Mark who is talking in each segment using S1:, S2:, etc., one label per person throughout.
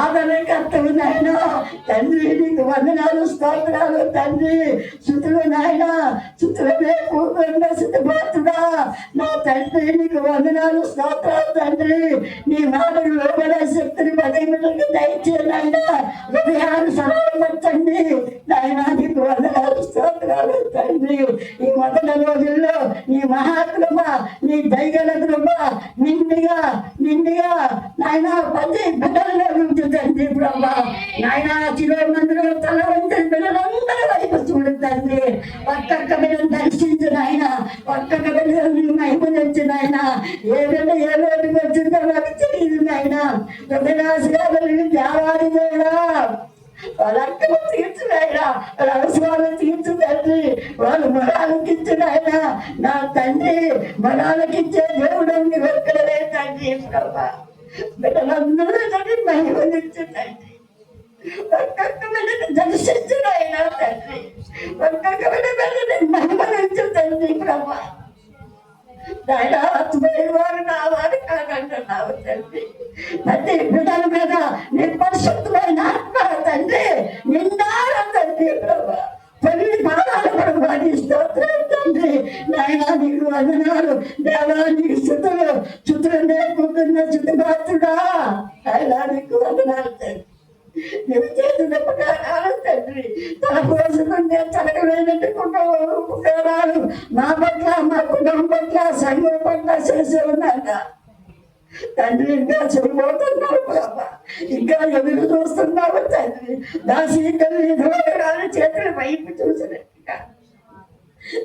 S1: ఆదరణకర్తవు నాయన తండ్రి, నీకు వందనాలు స్తోత్రాలు తండ్రి. స్తుతులు నాయన, స్తుతులమే పూర్ణ సిద్ధపాతుడా నా తండ్రి, నీకు వందనాలు స్తోత్రాలు తండ్రి. నీ మాటలు లోపడే శక్తిని పదవికి దయచేయండి నాయన. హృదయాన్ని సరళపరచండి నాయన, నీకు వందనాలు స్తోత్రాలు తండ్రి. ఈ మొదటి రోజుల్లో నీ మహాకృప, నీ దైగల కృప నిండిగా నిండిగా నాయన ప్రతి బిడ్డల్లో ఉంటుందండి ప్రభా. నాయన శిలో మందిరం తల వంటి బిడ్డలందరూ వైపు చూడుతండి. ఒక్కొక్క బిడ్డను దర్శించు నాయన, ఒక్కొక్క బిడ్డలు మహిమనిచ్చు నాయన. ఏ బిడ్డ ఏ రోజుకి వచ్చిందో నాకు తెలియదు నాయన. హృదయాశగా దేవాది దేవుడా, వాళ్ళ అక్కలు తీర్చునాయనా, వాళ్ళ అవసరాలు తీర్చు తండ్రి. వాళ్ళు మొరాలకిచ్చునాయనా నా తండ్రి. మొరాలకిచ్చే దేవుడు ఒక్కడే తండ్రి ప్రభా. బిడ్డలందరూ తండ్రి మహిమనిచ్చు తండ్రి. ఒక్కొక్క బిడ్డను దర్శించునాయనా తండ్రి. ఒక్కొక్క బిడ్డని మహిమనిచ్చు తండ్రి ప్రభా. నాయన వారు నా వారు కాదంటున్నావు తండ్రి. ప్రతి బిడ్డల మీద నీ పరిశుద్ధమైన ఆత్మ తండ్రి నిండాల తండ్రి ప్రభా. పని పాదాలు ప్రభా, నీ స్తోత్రం తండ్రి. నాయన నీకు వందనాలు దేవా, నీకు స్తుతులు. స్తుతులు నేర్పుకున్న స్తుతిపాత్రుడా ఆయన, నీకు వందనాలు తండ్రి. నువ్వు చేసిన ఉపకారాలు తండ్రి, తన పోషకుంటే తనకలేనట్టు ఉపకారాలు మా పట్ల, మా కుటుంబం పట్ల, సంఘం పట్ల చేసే ఉన్నాక తండ్రి. ఇంకా చెడిపోతున్నావు బాబా, ఇంకా ఎదురు చూస్తున్నావు తండ్రి. దాసి చేతుల వైపు చూసినట్టుగా,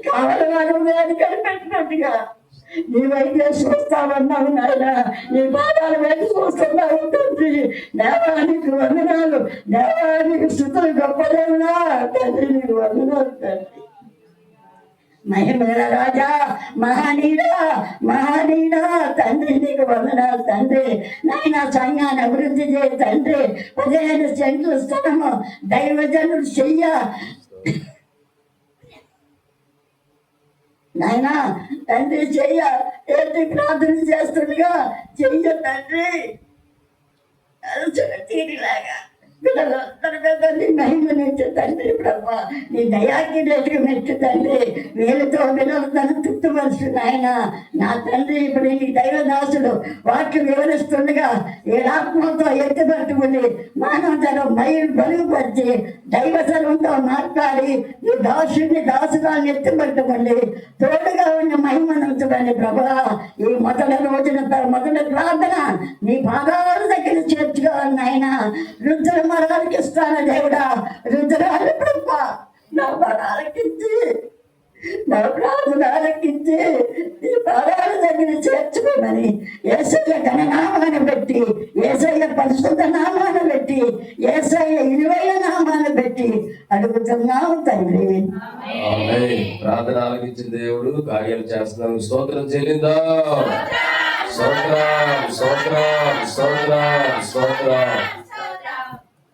S1: కావాలని వేడి కనిపెట్టినట్టుగా నీ వైద్య చూస్తామన్నావు నాయన. నీ పాదాల వైపు చూస్తున్నావు తండ్రి. దేవానికి వందనాలు, దేవానికి స్తుతులు. గొప్పదేవునా తండ్రి, నీకు వందనాలు తండ్రి. మహిమల రాజా, మహానీడా మహానీడా తండ్రి, నీకు వందనాలు తండ్రి. నాయన సంఘాన్ని అభివృద్ధి చేయ తండ్రి. 15 సెంట్లు స్థలము దైవజనుడు చెయ్య నాయన తండ్రి. చెయ్య ఏంటి ప్రార్థన చేస్తుండగా చెయ్య తండ్రి. తీరిలాగా పిల్లలందరి మీద నీ మహిమనిచ్చు తండ్రి ప్రభా. నీ దయాకి మెచ్చు తండ్రి. వీళ్ళతో పిల్లలందరూ తృప్తిపరుచు నాయన నా తండ్రి. ఇప్పుడు నీ దైవదాసుడు వాక్యం వివరిస్తుండగా ఏడాత్మతో ఎత్తిపట్టుకుని మానవతరం బలుగుపరిచి దైవతరంతో మాట్లాడి నీ దాసుని దాసురాన్ని ఎత్తిపట్టుకుని తోడుగా ఉన్న మహిమనంతుడని ప్రభా. ఈ మొదటి రోజున మొదటి ప్రార్థన నీ పాదాల దగ్గర చేర్చుకోవాలి నాయన. రుద్ర మరాలకి ఇస్తాను దేవుడా. రుద్రాలు ప్రభా, నా మరాలకిచ్చి, నా ప్రార్థనలకిచ్చి నీ పాదాల దగ్గర చేర్చుకోమని యేసయ్య ఘననామాన్ని పెట్టి, యేసయ్య పరిశుద్ధ నామాన్ని పెట్టి, యేసయ్య 20 నామాన్ని పెట్టి అడుగుతున్నావు తండ్రి.
S2: ప్రార్థన ఆలకించిన దేవుడు కార్యాలు చేస్తున్నాం. స్తోత్రం చెల్లిందా. స్తోత్రం స్తోత్రం స్తోత్రం స్తోత్రం.